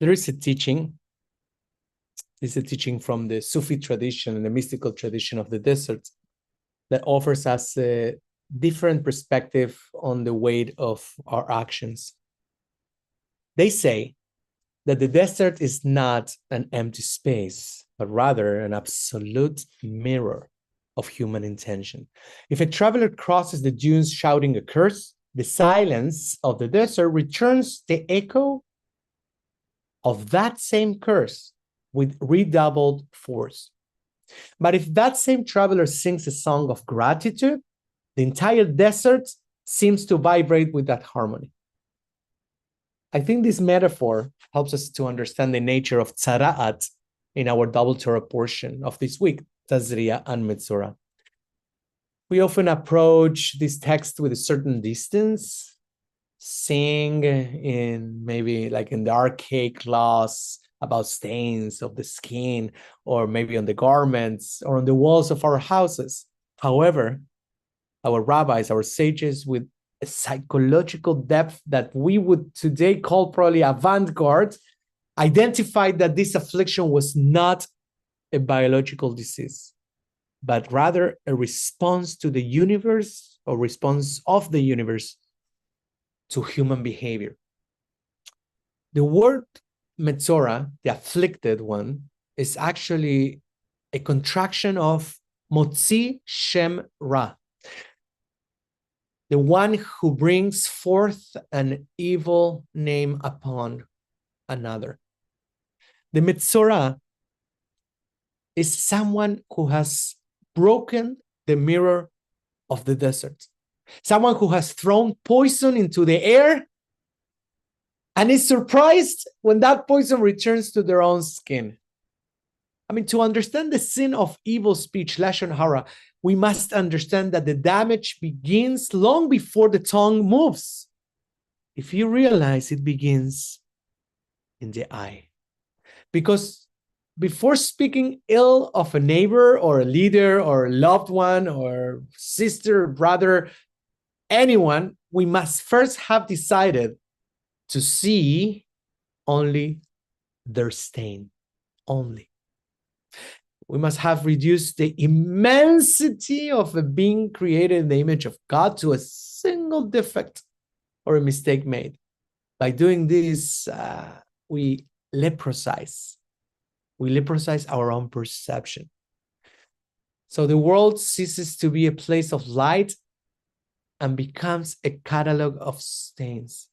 There is a teaching. This is a teaching from the Sufi tradition and the mystical tradition of the desert that offers us a different perspective on the weight of our actions. They say that the desert is not an empty space, but rather an absolute mirror of human intention. If a traveler crosses the dunes shouting a curse, the silence of the desert returns the echo of that same curse with redoubled force. But if that same traveler sings a song of gratitude, the entire desert seems to vibrate with that harmony. I think this metaphor helps us to understand the nature of tzara'at in our double Torah portion of this week, Tazria-Metzora. We often approach this text with a certain distance, seeing in maybe like in the archaic laws about stains of the skin, or maybe on the garments or on the walls of our houses. However, our rabbis, our sages, with a psychological depth that we would today call probably avant-garde, identified that this affliction was not a biological disease, but rather a response to the universe, or response of the universe to human behavior. The word Metzora, the afflicted one, is actually a contraction of Motzi Shem Ra, the one who brings forth an evil name upon another. The Metzora is someone who has broken the mirror of the desert, someone who has thrown poison into the air and is surprised when that poison returns to their own skin. I mean, to understand the sin of evil speech, Lashon Hara, we must understand that the damage begins long before the tongue moves. If you realize, it begins in the eye. Because before speaking ill of a neighbor or a leader or a loved one or sister, brother, anyone, we must first have decided to see only their stain, only. We must have reduced the immensity of a being created in the image of God to a single defect or a mistake made. By doing this, we leprosize. We leprosize our own perception. So the world ceases to be a place of light and becomes a catalog of stains.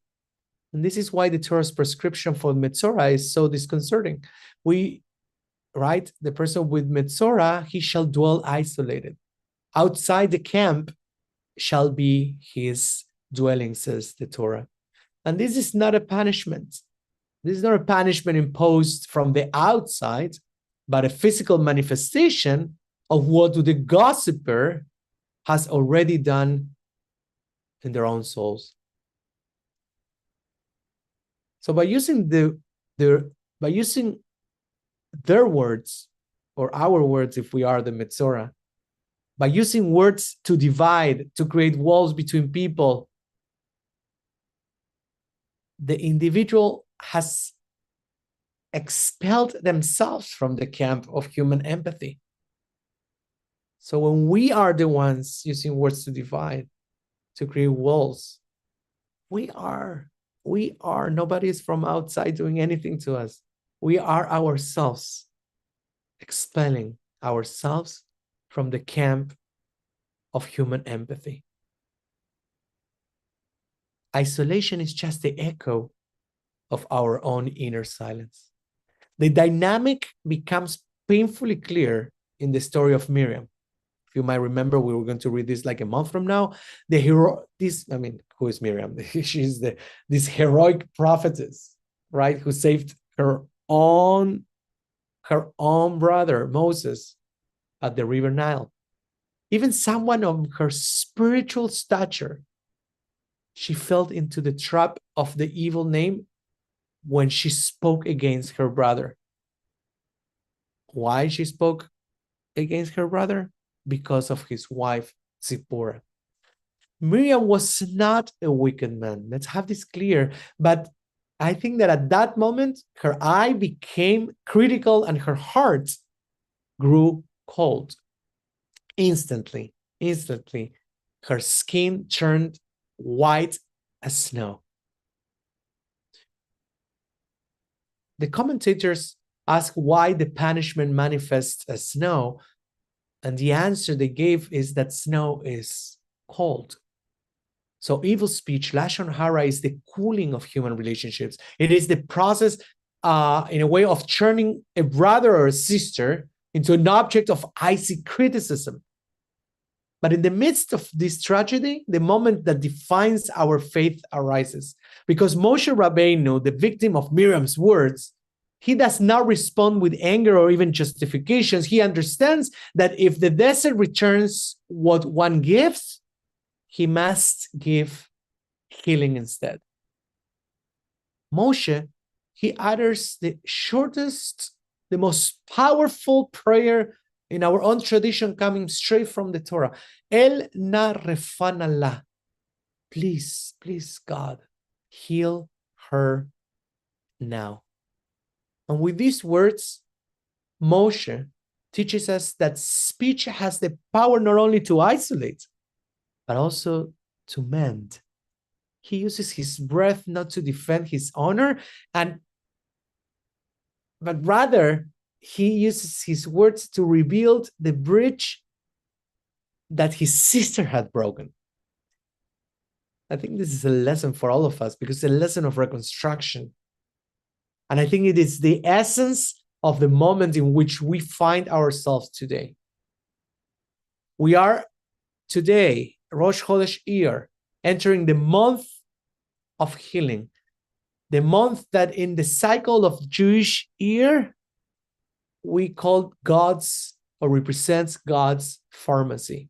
And this is why the Torah's prescription for Metzora is so disconcerting. The person with Metzora, he shall dwell isolated. Outside the camp shall be his dwelling, says the Torah. And this is not a punishment. This is not a punishment imposed from the outside, but a physical manifestation of what the gossiper has already done in their own souls. So by using their words, or our words if we are the Metzora, by using words to divide, to create walls between people, the individual has expelled themselves from the camp of human empathy. So when we are the ones using words to divide, to create walls, we are, nobody is from outside doing anything to us. We are ourselves expelling ourselves from the camp of human empathy. Isolation is just the echo of our own inner silence. The dynamic becomes painfully clear in the story of Miriam. If you might remember, we were going to read this like a month from now. Who is Miriam? She's this heroic prophetess, right? Who saved her own brother, Moses, at the river Nile. Even someone of her spiritual stature, she fell into the trap of the evil name when she spoke against her brother. Why she spoke against her brother? Because of his wife, Zipporah. Miriam was not a wicked man. Let's have this clear. But I think that at that moment, her eye became critical and her heart grew cold. Instantly, her skin turned white as snow. The commentators ask why the punishment manifests as snow, and the answer they gave is that snow is cold. So evil speech, Lashon Hara, is the cooling of human relationships. It is the process, in a way, of turning a brother or a sister into an object of icy criticism. But in the midst of this tragedy, the moment that defines our faith arises. Because Moshe Rabbeinu, the victim of Miriam's words, he does not respond with anger or even justifications. He understands that if the desert returns what one gives, he must give healing instead. Moshe, he utters the shortest, the most powerful prayer in our own tradition, coming straight from the Torah. El na refana la. Please, God, heal her now. And with these words, Moshe teaches us that speech has the power not only to isolate, but also to mend. He uses his breath not to defend his honor, but rather he uses his words to rebuild the bridge that his sister had broken. I think this is a lesson for all of us, because it's a lesson of reconstruction. And I think it is the essence of the moment in which we find ourselves today. We are today, Rosh Chodesh Iyar, entering the month of healing, the month that in the cycle of Jewish year, we call God's, or represents God's pharmacy.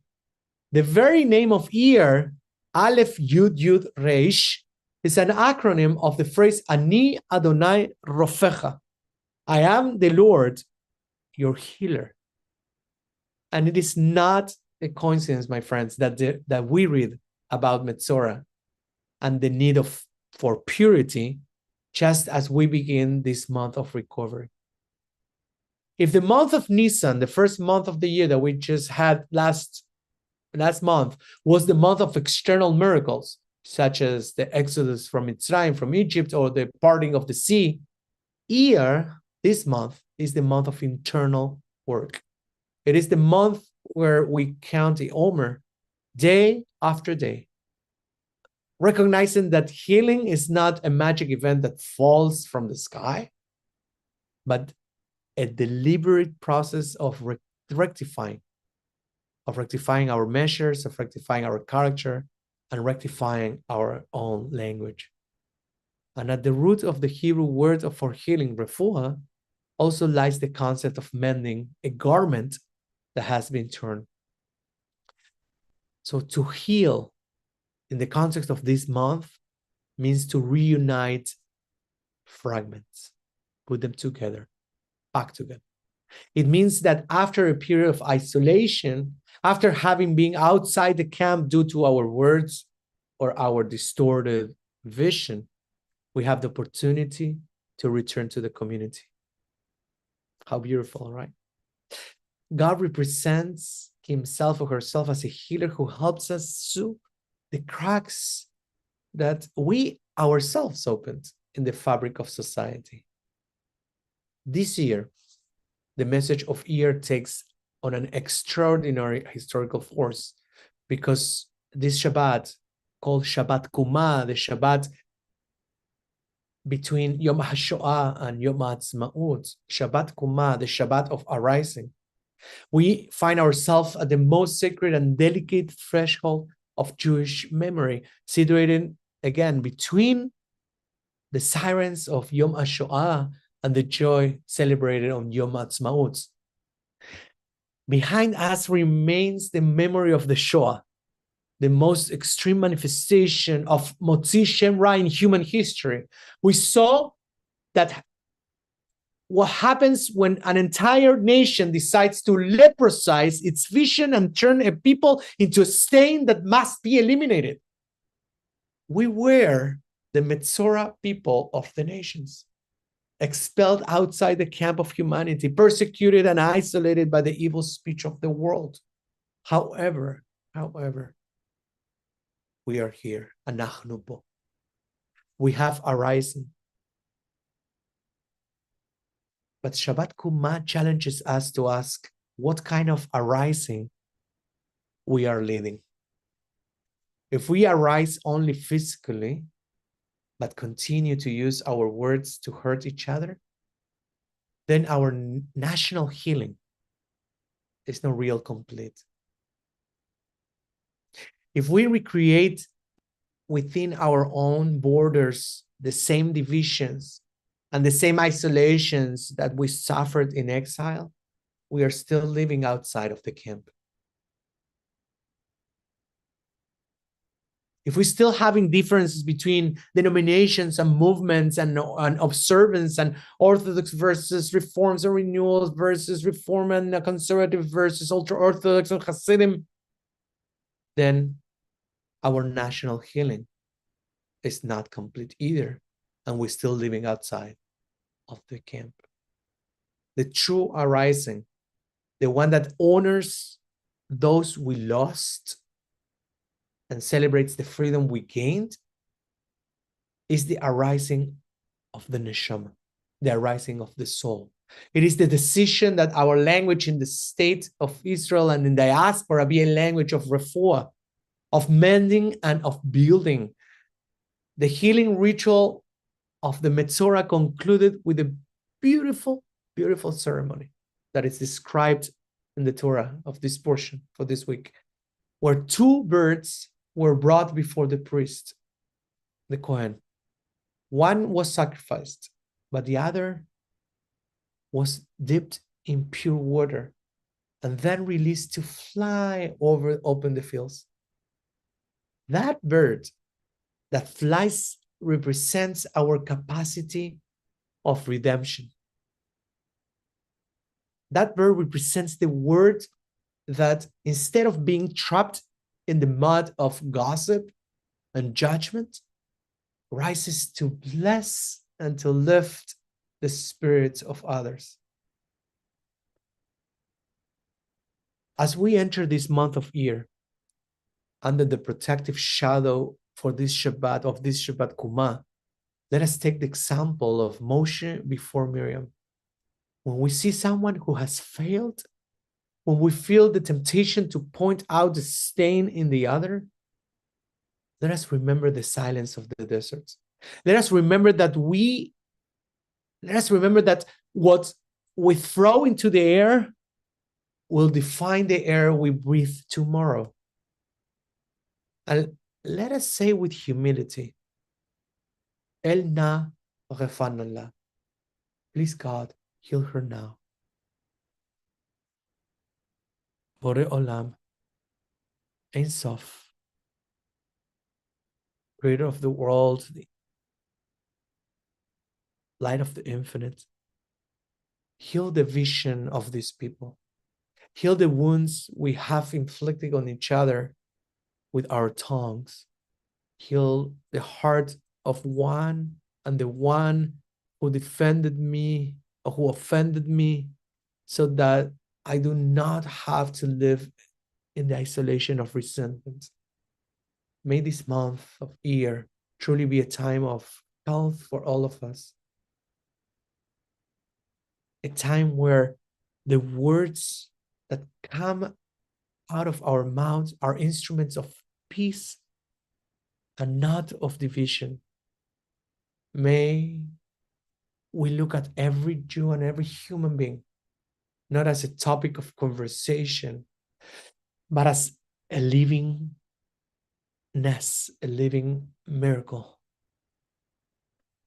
The very name of Iyar, Aleph Yud Yud Reish, is an acronym of the phrase Ani Adonai Rofecha. I am the Lord, your healer. And it is not a coincidence, my friends, that we read about Metzora and the need for purity just as we begin this month of recovery. If the month of Nisan, the first month of the year that we just had last month, was the month of external miracles, such as the exodus from Mitzrayim, from Egypt, or the parting of the sea, Iyar, this month, is the month of internal work. It is the month where we count the Omer day after day, recognizing that healing is not a magic event that falls from the sky, but a deliberate process of rectifying our measures, of rectifying our character, and rectifying our own language. And at the root of the Hebrew word for healing, refuah, also lies the concept of mending a garment that has been torn. So to heal in the context of this month means to reunite fragments, put them together, back together. It means that after a period of isolation, after having been outside the camp due to our words or our distorted vision, we have the opportunity to return to the community. How beautiful, right? God represents himself or herself as a healer who helps us sew the cracks that we ourselves opened in the fabric of society. This year, the message of Iyar takes on an extraordinary historical force, because this Shabbat, called Shabbat Kuma, the Shabbat between Yom HaShoah and Yom HaAtzmaut, Shabbat Kuma, the Shabbat of arising, we find ourselves at the most sacred and delicate threshold of Jewish memory, situated again between the sirens of Yom HaShoah and the joy celebrated on Yom HaAtzmaut. Behind us remains the memory of the Shoah, the most extreme manifestation of Motzi Shem Ra in human history. We saw that what happens when an entire nation decides to leprosize its vision and turn a people into a stain that must be eliminated. We were the Metzora people of the nations, expelled outside the camp of humanity, persecuted and isolated by the evil speech of the world. However, we are here. Anachnu bo. We have arisen. But Shabbat Kuma challenges us to ask what kind of arising we are leading. If we arise only physically, but continue to use our words to hurt each other, then our national healing is not real complete. If we recreate within our own borders the same divisions and the same isolations that we suffered in exile, we are still living outside of the camp. If we're still having differences between denominations and movements and observance and Orthodox versus Reforms and Renewals versus Reform and Conservative versus Ultra-Orthodox and Hasidim, then our national healing is not complete either, and we're still living outside of the camp. The true arising, the one that honors those we lost and celebrates the freedom we gained, is the arising of the neshama, the arising of the soul. It is the decision that our language in the state of Israel and in diaspora be a language of refuah, of mending and of building. The healing ritual of the Metzora concluded with a beautiful, beautiful ceremony that is described in the Torah of this portion for this week, where two birds were brought before the priest, the Kohen. One was sacrificed, but the other was dipped in pure water and then released to fly over open the fields. That bird that flies represents our capacity of redemption. That bird represents the word that instead of being trapped in the mud of gossip and judgment, rises to bless and to lift the spirits of others. As we enter this month of Iyar, under the protective shadow for this Shabbat, of this Shabbat Kuma, let us take the example of Moshe before Miriam. When we see someone who has failed, when we feel the temptation to point out the stain in the other, let us remember the silence of the desert. Let us remember that what we throw into the air will define the air we breathe tomorrow. And let us say with humility, El na refanallah. Please God, heal her now. Bore Olam, Ein Sof, creator of the world, the light of the infinite, heal the vision of these people. Heal the wounds we have inflicted on each other with our tongues. Heal the heart of one and the one who defended me or who offended me, so that I do not have to live in the isolation of resentment. May this month of Iyar truly be a time of health for all of us. A time where the words that come out of our mouths are instruments of peace and not of division. May we look at every Jew and every human being not as a topic of conversation, but as a living ness, a living miracle.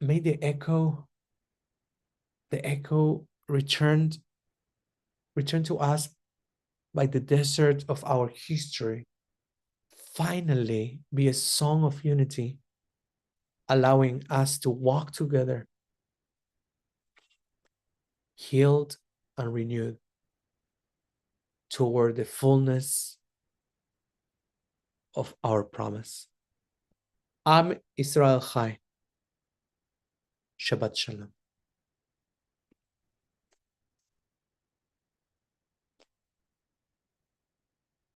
May the echo return to us by the desert of our history finally be a song of unity, allowing us to walk together, healed and renewed, toward the fullness of our promise. Am Israel Chai. Shabbat Shalom.